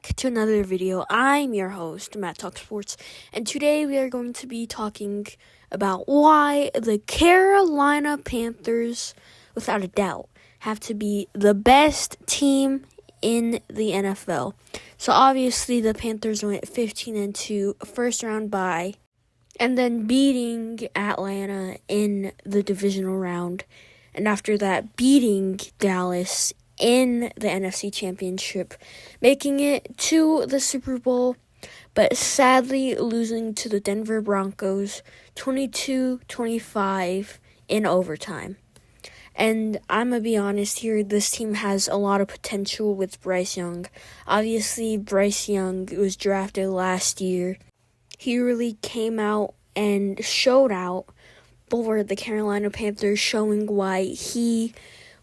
back to another video. I'm your host, Matt Talk Sports, and today we are going to be talking about why the Carolina Panthers, without a doubt, have to be the best team in the NFL. So obviously the Panthers went 15-2, first round bye, and then beating Atlanta in the divisional round, and after that beating Dallas in the NFC Championship, making it to the Super Bowl, but sadly losing to the Denver Broncos 22-25 in overtime. And I'm going to be honest here, this team has a lot of potential with Bryce Young. Obviously, Bryce Young was drafted last year. He really came out and showed out for the Carolina Panthers, showing why he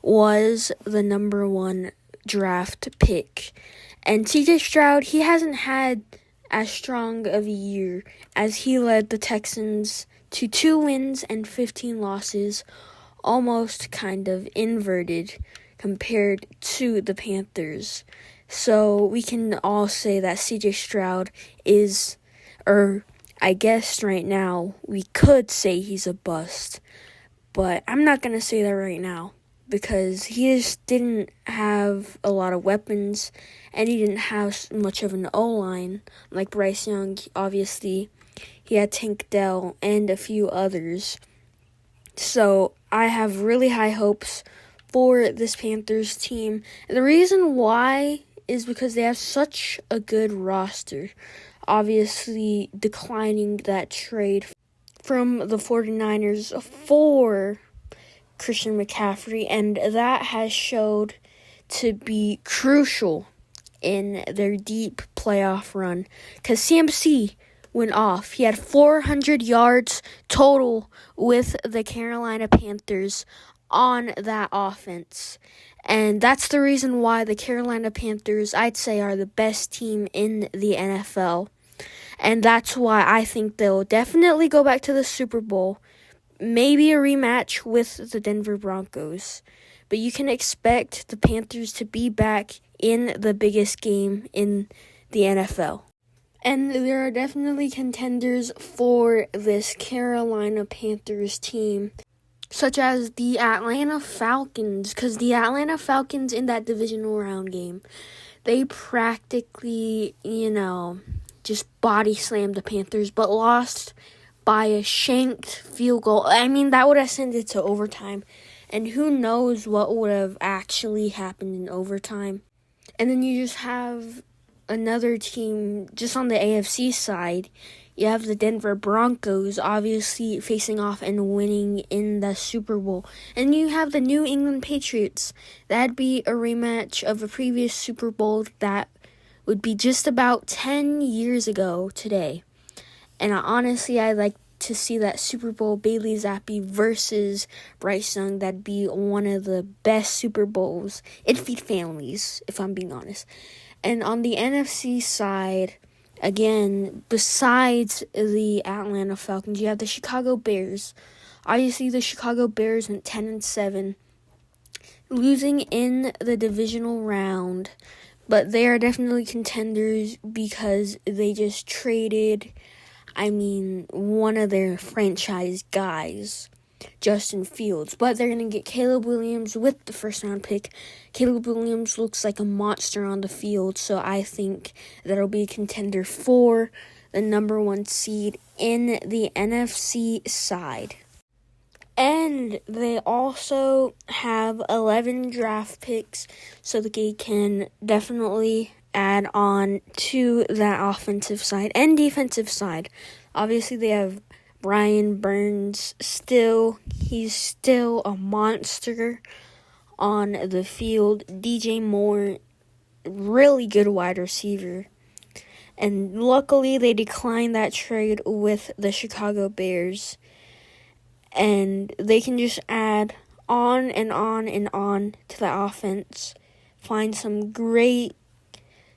was the number one draft pick. And CJ Stroud, he hasn't had as strong of a year, as he led the Texans to 2 wins and 15 losses, almost kind of inverted compared to the Panthers. So we can all say that CJ Stroud is, or I guess right now we could say he's a bust, but I'm not going to say that right now, because he just didn't have a lot of weapons, and he didn't have much of an O-line like Bryce Young. Obviously, he had Tank Dell and a few others. So I have really high hopes for this Panthers team. And the reason why is because they have such a good roster. Obviously, declining that trade from the 49ers for Christian McCaffrey, and that has showed to be crucial in their deep playoff run, because CMC went off. He had 400 yards total with the Carolina Panthers on that offense, and that's the reason why the Carolina Panthers, I'd say, are the best team in the NFL, and that's why I think they'll definitely go back to the Super Bowl. Maybe a rematch with the Denver Broncos. But you can expect the Panthers to be back in the biggest game in the NFL. And there are definitely contenders for this Carolina Panthers team, such as the Atlanta Falcons. Because the Atlanta Falcons in that divisional round game, they practically, just body slammed the Panthers, but lost by a shanked field goal. I mean, that would have sent it to overtime, and who knows what would have actually happened in overtime. And then you just have another team just on the AFC side. You have the Denver Broncos, obviously facing off and winning in the Super Bowl. And you have the New England Patriots. That'd be a rematch of a previous Super Bowl that would be just about 10 years ago today. And honestly, I'd like to see that Super Bowl, Bailey Zappi versus Bryce Young. That'd be one of the best Super Bowls. It'd feed families, if I'm being honest. And on the NFC side, again, besides the Atlanta Falcons, you have the Chicago Bears. Obviously, the Chicago Bears went 10-7, losing in the divisional round. But they are definitely contenders because they just traded, one of their franchise guys, Justin Fields. But they're going to get Caleb Williams with the first-round pick. Caleb Williams looks like a monster on the field, so I think that'll be a contender for the number 1 seed in the NFC side. And they also have 11 draft picks, so they can definitely add on to that offensive side and defensive side. Obviously, they have Brian Burns still. He's still a monster on the field. DJ Moore, really good wide receiver. And luckily, they declined that trade with the Chicago Bears. And they can just add on and on and on to the offense. Find some great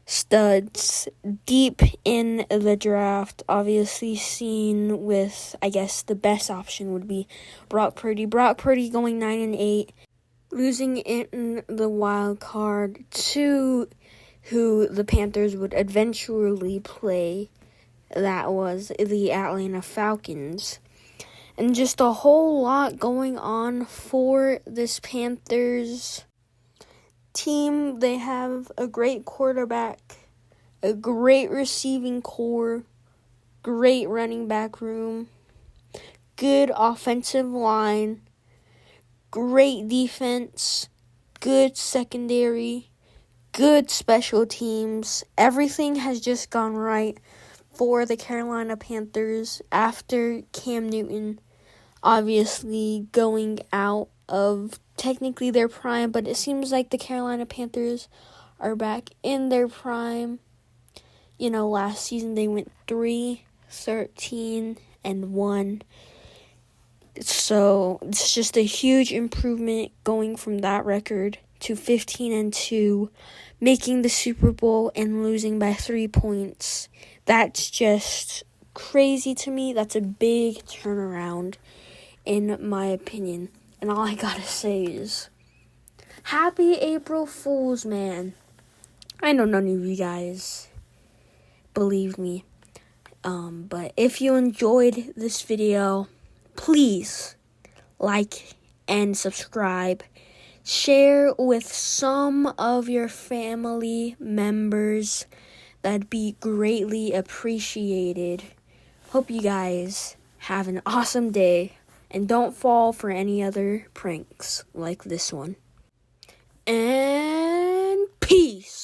studs deep in the draft. Obviously seen with, I guess, the best option would be Brock Purdy. Brock Purdy going 9-8, losing in the wild card to who the Panthers would eventually play. That was the Atlanta Falcons. And just a whole lot going on for this Panthers team. They have a great quarterback, a great receiving core, great running back room, good offensive line, great defense, good secondary, good special teams. Everything has just gone right for the Carolina Panthers after Cam Newton obviously going out of technically their prime, but it seems like the Carolina Panthers are back in their prime. Last season they went 3-13-1. So it's just a huge improvement going from that record to 15-2, making the Super Bowl and losing by 3 points. That's just crazy to me. That's a big turnaround, in my opinion. And all I gotta say is, happy April Fool's, man. I know none of you guys believe me. But if you enjoyed this video, please like and subscribe. Share with some of your family members. That'd be greatly appreciated. Hope you guys have an awesome day. And don't fall for any other pranks like this one. And peace.